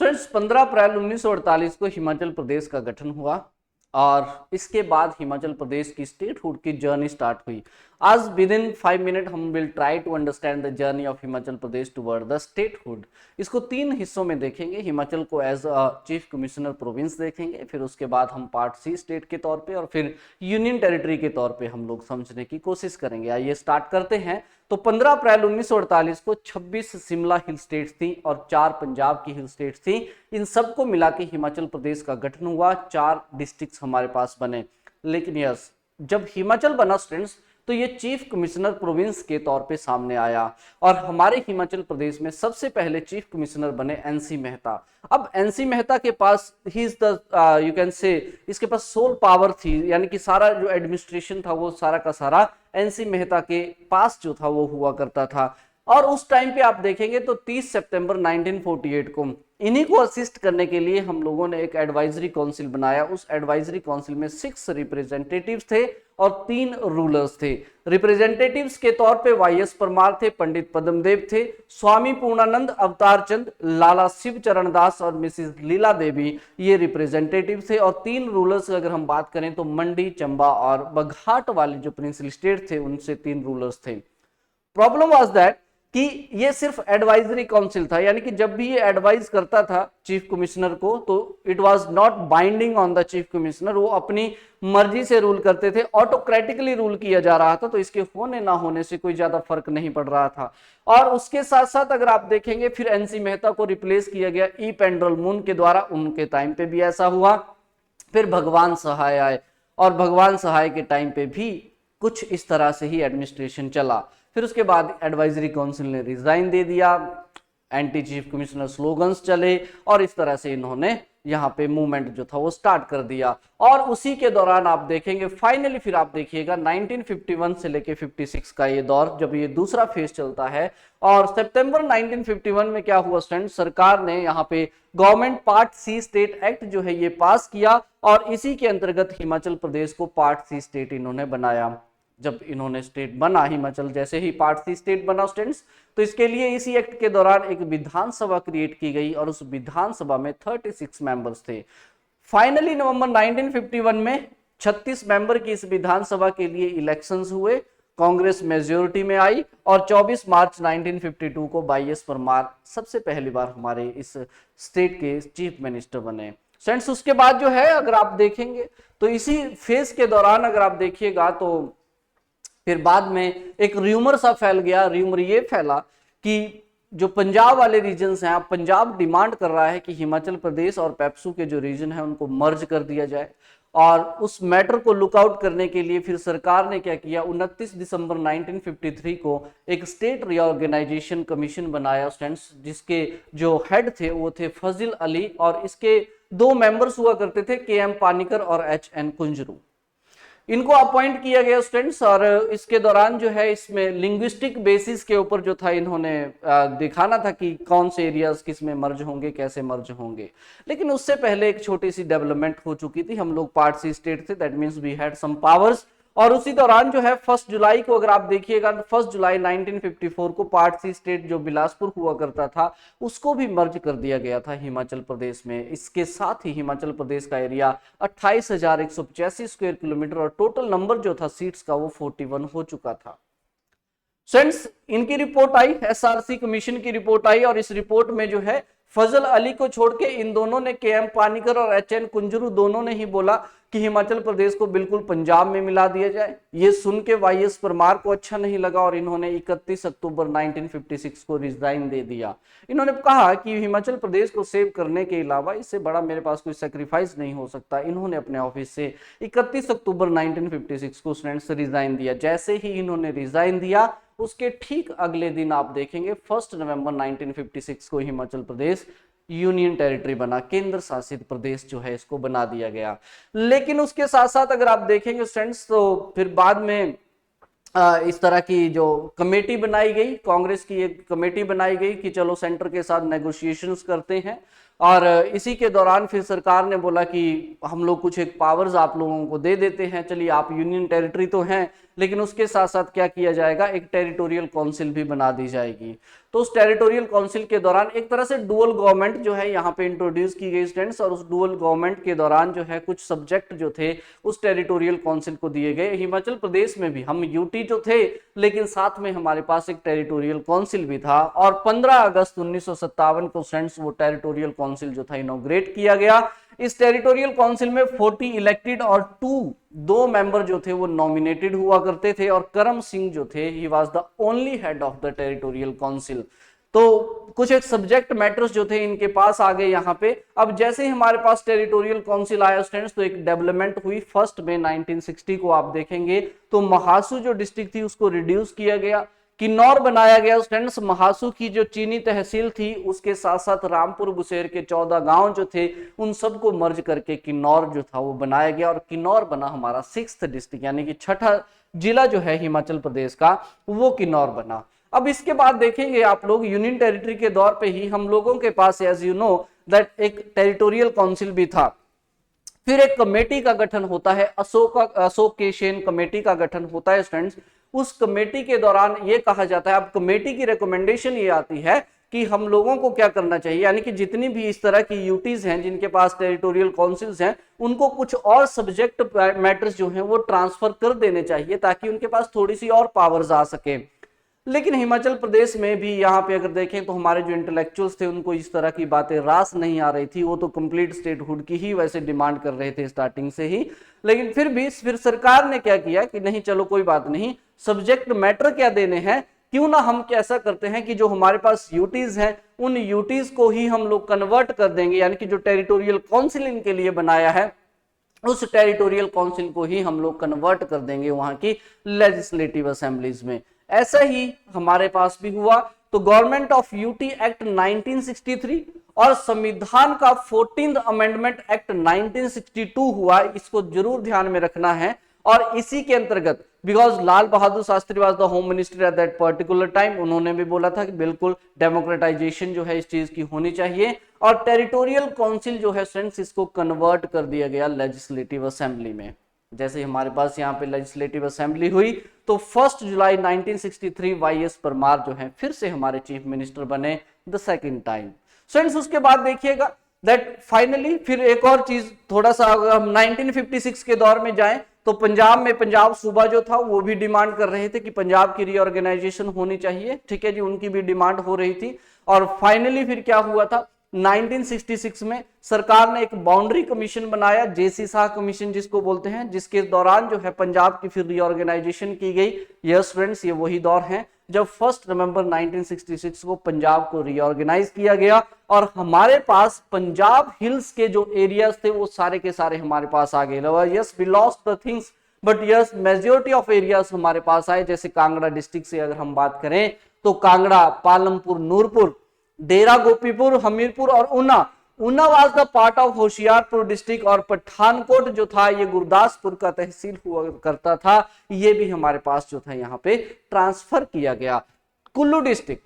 Friends 15 अप्रैल 1948 को हिमाचल प्रदेश का गठन हुआ और इसके बाद हिमाचल प्रदेश की स्टेटहुड की जर्नी स्टार्ट हुई। आज विद इन 5 मिनट हम will try to understand the journey of Himachal Pradesh toward the statehood. इसको 3 हिस्सों में देखेंगे। हिमाचल को as a chief commissioner province देखेंगे, फिर उसके बाद हम पार्ट सी स्टेट के तौर पे और फिर यूनियन टेरिटरी के तौर पे हम लोग समझने की कोशिश करेंगे। आइए स्टार्ट करते हैं। तो 15 अप्रैल 1948 को 26 शिमला हिल स्टेट्स थी और 4 पंजाब की हिल स्टेट्स थी। इन सबको मिला के हिमाचल प्रदेश का गठन हुआ। 4 डिस्ट्रिक्ट्स हमारे पास बने। लेकिन यस, जब हिमाचल बना स्टूडेंट्स तो ये चीफ कमिश्नर प्रोविंस के तौर पे सामने आया और हमारे हिमाचल प्रदेश में सबसे पहले चीफ कमिश्नर बने एनसी मेहता। अब एनसी मेहता के पास ही is the you can say इसके पास सोल पावर थी, यानी कि सारा जो एडमिनिस्ट्रेशन था वो सारा का सारा एनसी मेहता के पास जो था वो हुआ करता था। और उस टाइम पे आप देखेंगे तो 30 सितंबर 1948 को इन्हीं को असिस्ट करने के लिए हम लोगों ने एक एडवाइजरी काउंसिल बनाया। उस एडवाइजरी काउंसिल में 6 रिप्रेजेंटेटिव्स थे और 3 रूलर्स थे। रिप्रेजेंटेटिव्स के तौर पे वाईएस परमार थे, पंडित पद्मदेव थे, स्वामी पूर्णानंद, अवतार चंद, लाला शिव चरण दास और मिसिस लीला देवी ये रिप्रेजेंटेटिव थे। और 3 रूलर्स अगर हम बात करें तो मंडी, चंबा और बघाट वाले जो प्रिंसिपल स्टेट थे उनसे 3 रूलर्स थे। प्रॉब्लम वाज दैट कि ये सिर्फ एडवाइजरी काउंसिल था, यानी कि जब भी ये एडवाइज करता था चीफ कमिश्नर को तो it was not binding on the chief commissioner. वो अपनी मर्जी से रूल करते थे, ऑटोक्रेटिकली रूल किया जा रहा था, तो इसके होने ना होने से कोई ज्यादा फर्क नहीं पड़ रहा था। और उसके साथ साथ अगर आप देखेंगे फिर एनसी मेहता को रिप्लेस किया गया ई पेंड्रल मून के द्वारा। उनके टाइम पे भी ऐसा हुआ। फिर भगवान सहाय आए और भगवान सहाय के टाइम पे भी कुछ इस तरह से ही एडमिनिस्ट्रेशन चला। फिर उसके बाद एडवाइजरी काउंसिल ने रिजाइन दे दिया, एंटी चीफ कमिश्नर स्लोगन्स चले और इस तरह से इन्होंने यहाँ पे मूवमेंट जो था वो स्टार्ट कर दिया। और उसी के दौरान आप देखेंगे फाइनली फिर आप देखिएगा 1951 से लेके 56 का ये दौर, जब ये दूसरा फेज चलता है। और सितंबर 1951 में क्या हुआ स्टूडेंट, सरकार ने यहाँ पे government part C state act जो है ये पास किया और इसी के अंतर्गत हिमाचल प्रदेश को पार्ट सी स्टेट इन्होंने बनाया। जब इन्होंने स्टेट बना हिमाचल, जैसे ही पार्ट सी स्टेट बना स्टूडेंट्स, तो इसके लिए इसी एक्ट के दौरान एक विधानसभा क्रिएट की गई और उस विधानसभा में 36 मेंबर्स थे। फाइनली नवंबर 1951 में 36 मेंबर की इस विधानसभा के लिए इलेक्शंस हुए, कांग्रेस मेजोरिटी में आई और 24 मार्च 1952 को वाईएस परमार सबसे पहली बार हमारे इस स्टेट के चीफ मिनिस्टर बने। फ्रेंड्स उसके बाद जो है अगर आप देखेंगे तो इसी फेज के दौरान अगर आप देखिएगा तो फिर बाद में एक र्यूमर सा फैल गया। र्यूमर ये फैला कि जो पंजाब वाले रीजन्स हैं, पंजाब डिमांड कर रहा है कि हिमाचल प्रदेश और पेप्सू के जो रीजन है उनको मर्ज कर दिया जाए। और उस मैटर को लुकआउट करने के लिए फिर सरकार ने क्या किया, 29 दिसंबर 1953 को एक स्टेट रीऑर्गेनाइजेशन कमीशन बनाया स्टूडेंट्स, जिसके जो हेड थे वो थे फजिल अली और इसके 2 मेंबर्स हुआ करते थे, KM पानीकर और HN कुंजरू। इनको अपॉइंट किया गया स्टूडेंट्स। और इसके दौरान जो है इसमें लिंग्विस्टिक बेसिस के ऊपर जो था इन्होंने दिखाना था कि कौन से एरियाज किस में मर्ज होंगे, कैसे मर्ज होंगे। लेकिन उससे पहले एक छोटी सी डेवलपमेंट हो चुकी थी। हम लोग पार्ट सी स्टेट थे, that means we had some powers. और उसी दौरान जो है 1 जुलाई को अगर आप देखिएगा 1 जुलाई 1954 को पार्ट सी स्टेट जो बिलासपुर हुआ करता था उसको भी मर्ज कर दिया गया था हिमाचल प्रदेश में। इसके साथ ही हिमाचल प्रदेश का एरिया 28,185 स्क्वायर किलोमीटर और टोटल नंबर जो था सीट्स का वो 41 हो चुका था। फ्रेंड्स इनकी रिपोर्ट आई, SRC कमीशन की रिपोर्ट आई और इस रिपोर्ट में जो है फजल अली को छोड़ के इन दोनों ने, KM पानीकर और HN कुंजरू दोनों ने ही बोला कि हिमाचल प्रदेश को बिल्कुल पंजाब में मिला दिया जाए। ये सुन के वाईएस परमार को अच्छा नहीं लगा और इन्होंने 31 अक्टूबर 1956 को रिजाइन दे दिया। इन्होंने कहा कि हिमाचल प्रदेश को सेव करने के अलावा इससे बड़ा मेरे पास कोई सेक्रीफाइस नहीं हो सकता। इन्होंने अपने ऑफिस से 31 अक्टूबर 1956 को स्टूडेंट्स रिजाइन दिया। जैसे ही इन्होंने रिजाइन दिया उसके ठीक अगले दिन आप देखेंगे 1 नवंबर 1956 को हिमाचल प्रदेश यूनियन टेरिटरी बना, केंद्र शासित प्रदेश जो है इसको बना दिया गया। लेकिन उसके साथ साथ अगर आप देखेंगे फ्रेंड्स तो फिर बाद में इस तरह की जो कमेटी बनाई गई, कांग्रेस की एक कमेटी बनाई गई कि चलो सेंटर के साथ नेगोशिएशंस करते हैं। और इसी के दौरान फिर सरकार ने बोला कि हम लोग कुछ एक पावर्स आप लोगों को दे देते हैं, चलिए आप यूनियन टेरिटरी तो हैं लेकिन उसके साथ साथ क्या किया जाएगा, एक टेरिटोरियल काउंसिल भी बना दी जाएगी। तो उस टेरिटोरियल काउंसिल के दौरान एक तरह से डुअल गवर्नमेंट जो है यहाँ पे इंट्रोड्यूस की गई स्टूडेंट्स, और उस डुअल गवर्नमेंट के दौरान जो है कुछ सब्जेक्ट जो थे उस टेरिटोरियल काउंसिल को दिए गए। हिमाचल प्रदेश में भी हम यूटी जो थे, लेकिन साथ में हमारे पास एक टेरिटोरियल काउंसिल भी था, और 15 अगस्त 1957 को फ्रेंड्स वो टेरिटोरियल काउंसिल जो था इनॉग्रेट किया गया। इस टेरिटोरियल काउंसिल में 40 इलेक्टेड और दो मेंबर जो थे वो नॉमिनेटेड हुआ करते थे, और करम सिंह जो थे he was the only head of the territorial council. तो कुछ एक सब्जेक्ट मैटर्स जो थे इनके पास आ गए यहाँ पे। अब जैसे ही हमारे पास टेरिटोरियल काउंसिल आया स्टूडेंट्स, तो एक डेवलपमेंट हुई। फर्स्ट में 1960 को आप देखेंगे तो महासू जो डिस्ट्रिक्ट थी उसको रिड्यूस किया गया, किन्नौर बनाया गया स्टूडेंट्स। महासू की जो चीनी तहसील थी उसके साथ साथ रामपुर बुसेर के 14 गांव जो थे उन सबको मर्ज करके किन्नौर जो था वो बनाया गया, और किन्नौर बना हमारा 6th डिस्ट्रिक्ट, यानी कि छठा जिला जो है हिमाचल प्रदेश का वो किन्नौर बना। अब इसके बाद देखेंगे आप लोग यूनियन टेरिटरी के दौर पे ही हम लोगों के पास एज यू नो दैट एक टेरिटोरियल काउंसिल भी था। फिर एक कमेटी का गठन होता है, अशोक केशेन कमेटी का गठन होता है स्टूडेंट्स। उस कमेटी के दौरान ये कहा जाता है, अब कमेटी की रिकमेंडेशन ये आती है कि हम लोगों को क्या करना चाहिए, यानी कि जितनी भी इस तरह की यूटीज हैं जिनके पास टेरिटोरियल काउंसिल्स हैं उनको कुछ और सब्जेक्ट मैटर्स जो हैं वो ट्रांसफर कर देने चाहिए ताकि उनके पास थोड़ी सी और पावर्स आ सके। लेकिन हिमाचल प्रदेश में भी यहाँ पे अगर देखें तो हमारे जो इंटेलेक्चुअल्स थे उनको इस तरह की बातें रास नहीं आ रही थी, वो तो कंप्लीट स्टेटहुड की ही वैसे डिमांड कर रहे थे स्टार्टिंग से ही। लेकिन फिर सरकार ने क्या किया कि नहीं चलो कोई बात नहीं, सब्जेक्ट मैटर क्या देने हैं, क्यों ना हम कैसा करते हैं कि जो हमारे पास यूटीज हैं उन यूटीज को ही हम लोग कन्वर्ट कर देंगे, यानी कि जो टेरिटोरियल काउंसिल इनके लिए बनाया है उस टेरिटोरियल काउंसिल को ही हम लोग कन्वर्ट कर देंगे वहां की लेजिस्लेटिव असेंबलीज में। ऐसा ही हमारे पास भी हुआ। तो गवर्नमेंट ऑफ यूटी एक्ट 1963 और संविधान का 14th अमेंडमेंट एक्ट 1962 हुआ, इसको जरूर ध्यान में रखना है। और इसी के अंतर्गत because Lal Bahadur Shastri was the home minister at that particular time, उन्होंने भी बोला था कि बिल्कुल डेमोक्रेटाइजेशन जो है इस चीज की होनी चाहिए, और टेरिटोरियल काउंसिल जो है फ्रेंड्स इसको कन्वर्ट कर दिया गया लेजिस्लेटिव असेंबली में। जैसे हमारे पास यहाँ पे लेजिस्लेटिव असेंबली हुई तो 1 जुलाई 1963 वाईएस परमार जो है फिर से हमारे चीफ मिनिस्टर बने द सेकंड टाइम। फ्रेंड्स उसके बाद देखिएगा दैट फाइनली फिर एक और चीज थोड़ा सा अगर हम 1956 के दौर में जाएं तो पंजाब सूबा जो था वो भी डिमांड कर रहे थे कि पंजाब की रीऑर्गेनाइजेशन होनी चाहिए, ठीक है जी, उनकी भी डिमांड हो रही थी। और फाइनली फिर क्या हुआ था 1966 में सरकार ने एक बाउंड्री कमीशन बनाया, जेसी शाह कमीशन जिसको बोलते हैं, जिसके दौरान जो है पंजाब की फिर रीऑर्गेनाइजेशन की गई। यस फ्रेंड्स ये वही दौर है जब 1 नवंबर 1966 को पंजाब को रीऑर्गेनाइज किया गया, और हमारे पास पंजाब हिल्स के जो एरियाज थे वो सारे के सारे हमारे पास आ गए। Yes we lost the things but yes majority of areas हमारे पास आए। जैसे कांगड़ा डिस्ट्रिक्ट से अगर हम बात करें तो कांगड़ा, पालमपुर, नूरपुर, डेरा गोपीपुर, हमीरपुर और Una was the part of Hoshiarpur district, और पठानकोट जो था ये गुरदासपुर का तहसील हुआ करता था, ये भी हमारे पास जो था यहाँ पे ट्रांसफर किया गया। कुल्लू डिस्ट्रिक्ट,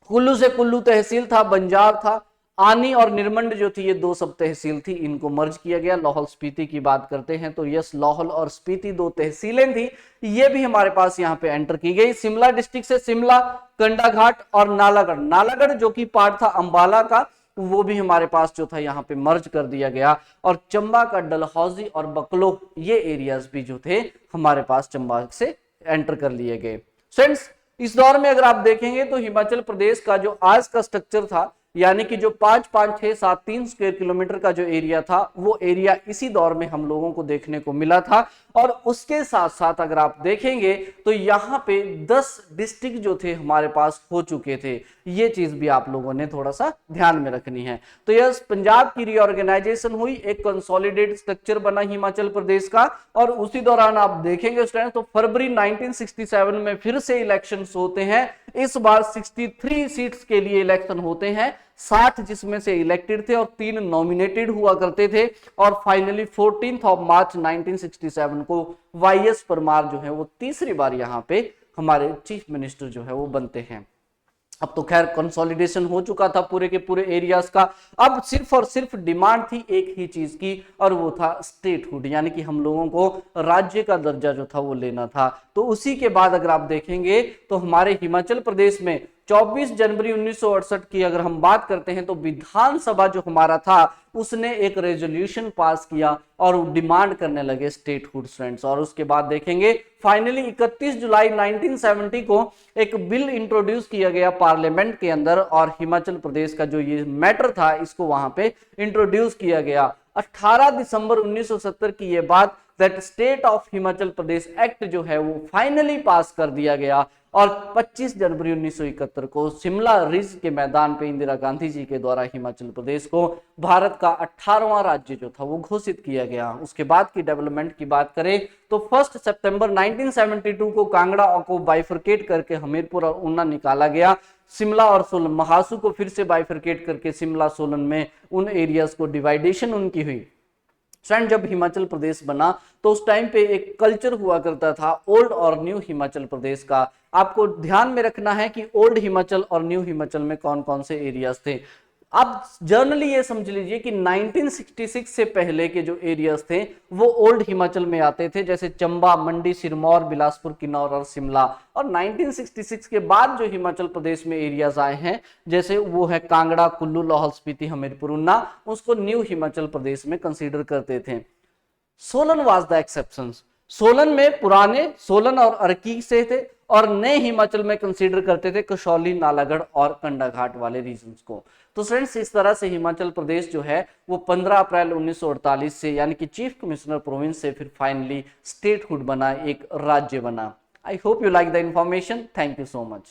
कुल्लू से कुल्लू तहसील था, बंजार था, आनी और निरमंड जो थी ये 2 सब तहसील थी, इनको मर्ज किया गया। लाहौल स्पीति की बात करते हैं तो यस लाहौल और स्पीति 2 तहसीलें थी, ये भी हमारे पास यहाँ पे एंटर की गई। शिमला डिस्ट्रिक्ट से शिमला, कंडाघाट और नालागढ़ जो कि पार्ट था अंबाला का, वो भी हमारे पास जो था यहाँ पे मर्ज कर दिया गया। और चंबा का डलहौजी और बकलो ये एरियाज भी जो थे हमारे पास चंबा से एंटर कर लिए गए। फ्रेंड्स इस दौर में अगर आप देखेंगे तो हिमाचल प्रदेश का जो आज का स्ट्रक्चर था, यानी कि जो 55673 स्क्वायर किलोमीटर का जो एरिया था वो एरिया इसी दौर में हम लोगों को देखने को मिला था। और उसके साथ साथ अगर आप देखेंगे तो यहाँ पे 10 डिस्ट्रिक्ट जो थे हमारे पास हो चुके थे, ये चीज भी आप लोगों ने थोड़ा सा ध्यान में रखनी है। तो यस पंजाब की रीऑर्गेनाइजेशन हुई, एक कंसोलिडेटेड स्ट्रक्चर बना हिमाचल प्रदेश का, और उसी दौरान आप देखेंगे स्टूडेंट्स तो फरवरी 1967 में फिर से इलेक्शंस होते हैं। इस बार 63 सीट्स के लिए इलेक्शन होते हैं, 60 जिसमें से इलेक्टेड थे और 3 नॉमिनेटेड हुआ करते थे। और फाइनली 14 मार्च 1967 को वाईएस परमार जो है वो तीसरी बार यहाँ पे हमारे चीफ मिनिस्टर जो है वो बनते हैं। अब तो खैर कंसोलिडेशन हो चुका था पूरे के पूरे एरियाज का। अब सिर्फ और सिर्फ डिमांड थी एक ही चीज की, और वो था स्टेटहुड, यानी कि हम लोगों को राज्य का दर्जा जो था वो लेना था। तो उसी के बाद अगर आप देखेंगे तो हमारे हिमाचल प्रदेश में 24 जनवरी 1968 की अगर हम बात करते हैं तो विधानसभा जो हमारा था उसने एक रेजोल्यूशन पास किया और डिमांड करने लगे स्टेटहुड स्टूडेंट्स। और उसके बाद देखेंगे फाइनली 31 जुलाई 1970 को एक बिल इंट्रोड्यूस किया गया पार्लियामेंट के अंदर, और हिमाचल प्रदेश का जो ये मैटर था इसको वहां पे इंट्रोड्यूस किया गया। 18 दिसंबर 1970 की ये बात, that state of Himachal Pradesh act जो है वो फाइनली पास कर दिया गया। और 25 जनवरी 1971 को शिमला रिज के मैदान पे इंदिरा गांधी जी के द्वारा हिमाचल प्रदेश को भारत का 18वां राज्य जो था वो घोषित किया गया। उसके बाद की डेवलपमेंट की बात करें तो 1 सितंबर 1972 को कांगड़ा को बाइफरकेट करके हमीरपुर और ऊना निकाला गया। शिमला और सोलन, महासू को फिर से बाइफरकेट करके शिमला सोलन में उन एरियाज को डिवाइडेशन उनकी हुई। फ्रेंड, जब हिमाचल प्रदेश बना तो उस टाइम पे एक कल्चर हुआ करता था ओल्ड और न्यू हिमाचल प्रदेश का। आपको ध्यान में रखना है कि ओल्ड हिमाचल और न्यू हिमाचल में कौन कौन से एरियाज थे। आप जर्नली ये समझ लीजिए कि 1966 से पहले के जो एरियाज थे वो ओल्ड हिमाचल में आते थे, जैसे चंबा, मंडी, सिरमौर, बिलासपुर, किन्नौर और शिमला। और 1966 के बाद जो हिमाचल प्रदेश में एरियाज आए हैं जैसे वो है कांगड़ा, कुल्लू, लाहौल स्पीति, हमीरपुर, ऊना, उसको न्यू हिमाचल प्रदेश में कंसीडर करते थे। Solan was the exception. Solan में पुराने सोलन और अर्की से थे, और नए हिमाचल में कंसीडर करते थे कसौली, नालागढ़ और कंडाघाट वाले रीजन्स को। तो फ्रेंड्स, इस तरह से हिमाचल प्रदेश जो है वो 15 अप्रैल 1948 से, यानी कि चीफ कमिश्नर प्रोविंस से, फिर फाइनली स्टेटहुड बना, एक राज्य बना। I hope you like the information. Thank you so much.